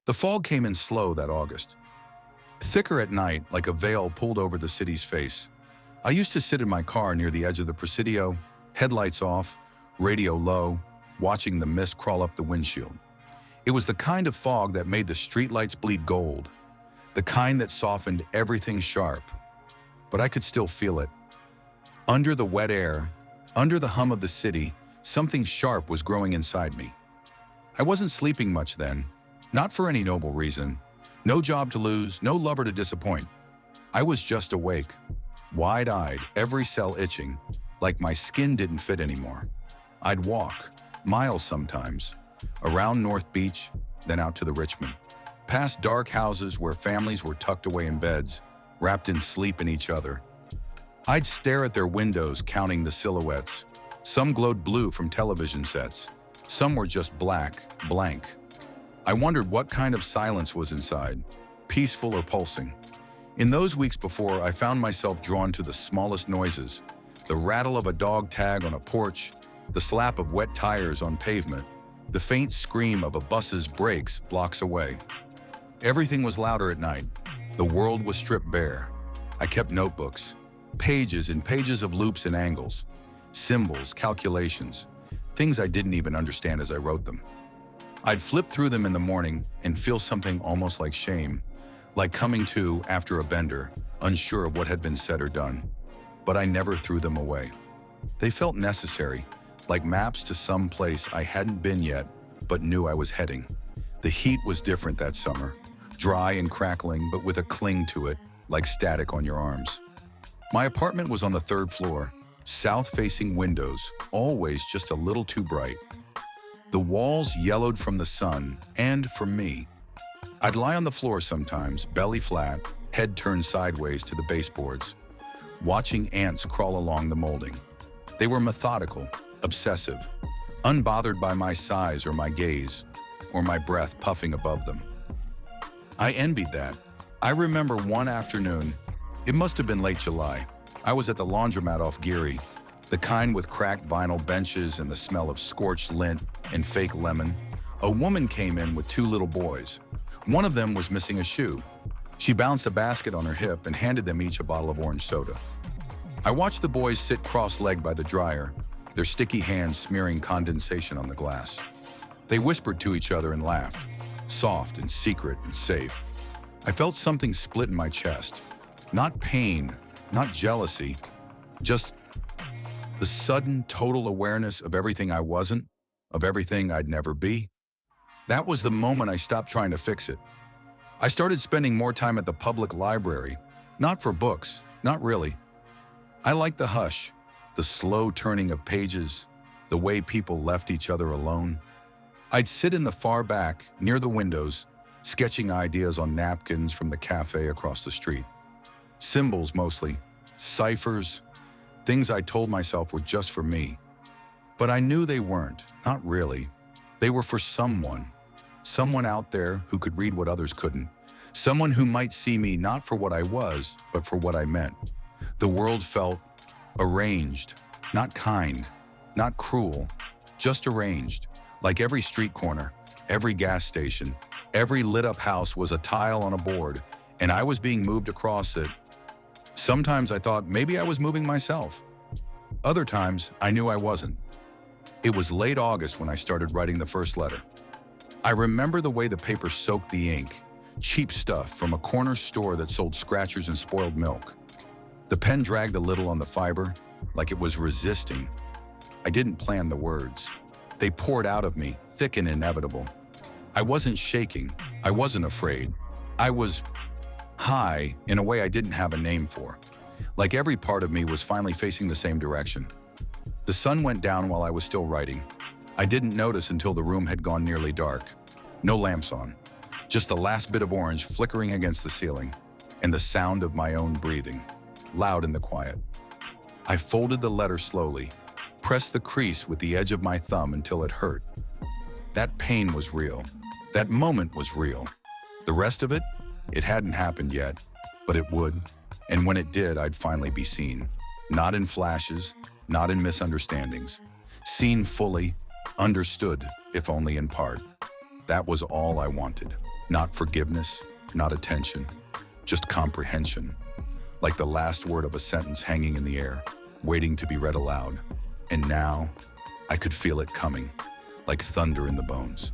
The fog came in slow that August, thicker at night like a veil pulled over the city's face. I used to sit in my car near the edge of the Presidio, headlights off, radio low, watching the mist crawl up the windshield. It was the kind of fog that made the streetlights bleed gold, the kind that softened everything sharp. But I could still feel it. Under the wet air, under the hum of the city, something sharp was growing inside me. I wasn't sleeping much then, not for any noble reason. No job to lose, no lover to disappoint. I was just awake, wide-eyed, every cell itching, like my skin didn't fit anymore. I'd walk, miles sometimes, around North Beach, then out to the Richmond, past dark houses where families were tucked away in beds, wrapped in sleep in each other. I'd stare at their windows, counting the silhouettes. Some glowed blue from television sets. Some were just black, blank. I wondered what kind of silence was inside, peaceful or pulsing. In those weeks before, I found myself drawn to the smallest noises, the rattle of a dog tag on a porch, the slap of wet tires on pavement, the faint scream of a bus's brakes blocks away. Everything was louder at night. The world was stripped bare. I kept notebooks, pages and pages of loops and angles, symbols, calculations, things I didn't even understand as I wrote them. I'd flip through them in the morning and feel something almost like shame, like coming to after a bender, unsure of what had been said or done. But I never threw them away. They felt necessary, like maps to some place I hadn't been yet, but knew I was heading. The heat was different that summer, dry and crackling, but with a cling to it, like static on your arms. My apartment was on the third floor, south-facing windows, always just a little too bright. The walls yellowed from the sun, and from me. I'd lie on the floor sometimes, belly flat, head turned sideways to the baseboards, watching ants crawl along the molding. They were methodical, obsessive, unbothered by my size or my gaze, or my breath puffing above them. I envied that. I remember one afternoon, it must have been late July. I was at the laundromat off Geary, the kind with cracked vinyl benches and the smell of scorched lint and fake lemon. A woman came in with two little boys. One of them was missing a shoe. She balanced a basket on her hip and handed them each a bottle of orange soda. I watched the boys sit cross-legged by the dryer, their sticky hands smearing condensation on the glass. They whispered to each other and laughed, soft and secret and safe. I felt something split in my chest. Not pain, not jealousy, just the sudden, total awareness of everything I wasn't, of everything I'd never be. That was the moment I stopped trying to fix it. I started spending more time at the public library, not for books, not really. I liked the hush, the slow turning of pages, the way people left each other alone. I'd sit in the far back, near the windows, sketching ideas on napkins from the cafe across the street. Symbols mostly, ciphers, things I told myself were just for me. But I knew they weren't, not really. They were for someone out there who could read what others couldn't. Someone who might see me not for what I was, but for what I meant. The world felt arranged, not kind, not cruel, just arranged. Like every street corner, every gas station, every lit-up house was a tile on a board, and I was being moved across it. Sometimes I thought maybe I was moving myself. Other times, I knew I wasn't. It was late August when I started writing the first letter. I remember the way the paper soaked the ink, cheap stuff from a corner store that sold scratchers and spoiled milk. The pen dragged a little on the fiber, like it was resisting. I didn't plan the words. They poured out of me, thick and inevitable. I wasn't shaking. I wasn't afraid. I was high in a way I didn't have a name for. Like every part of me was finally facing the same direction. The sun went down while I was still writing. I didn't notice until the room had gone nearly dark. No lamps on. Just the last bit of orange flickering against the ceiling, and the sound of my own breathing, loud in the quiet. I folded the letter slowly, pressed the crease with the edge of my thumb until it hurt. That pain was real. That moment was real. The rest of it, it hadn't happened yet, but it would. And when it did, I'd finally be seen. Not in flashes, not in misunderstandings. Seen fully, understood, if only in part. That was all I wanted. Not forgiveness, not attention, just comprehension. Like the last word of a sentence hanging in the air, waiting to be read aloud. And now, I could feel it coming, like thunder in the bones.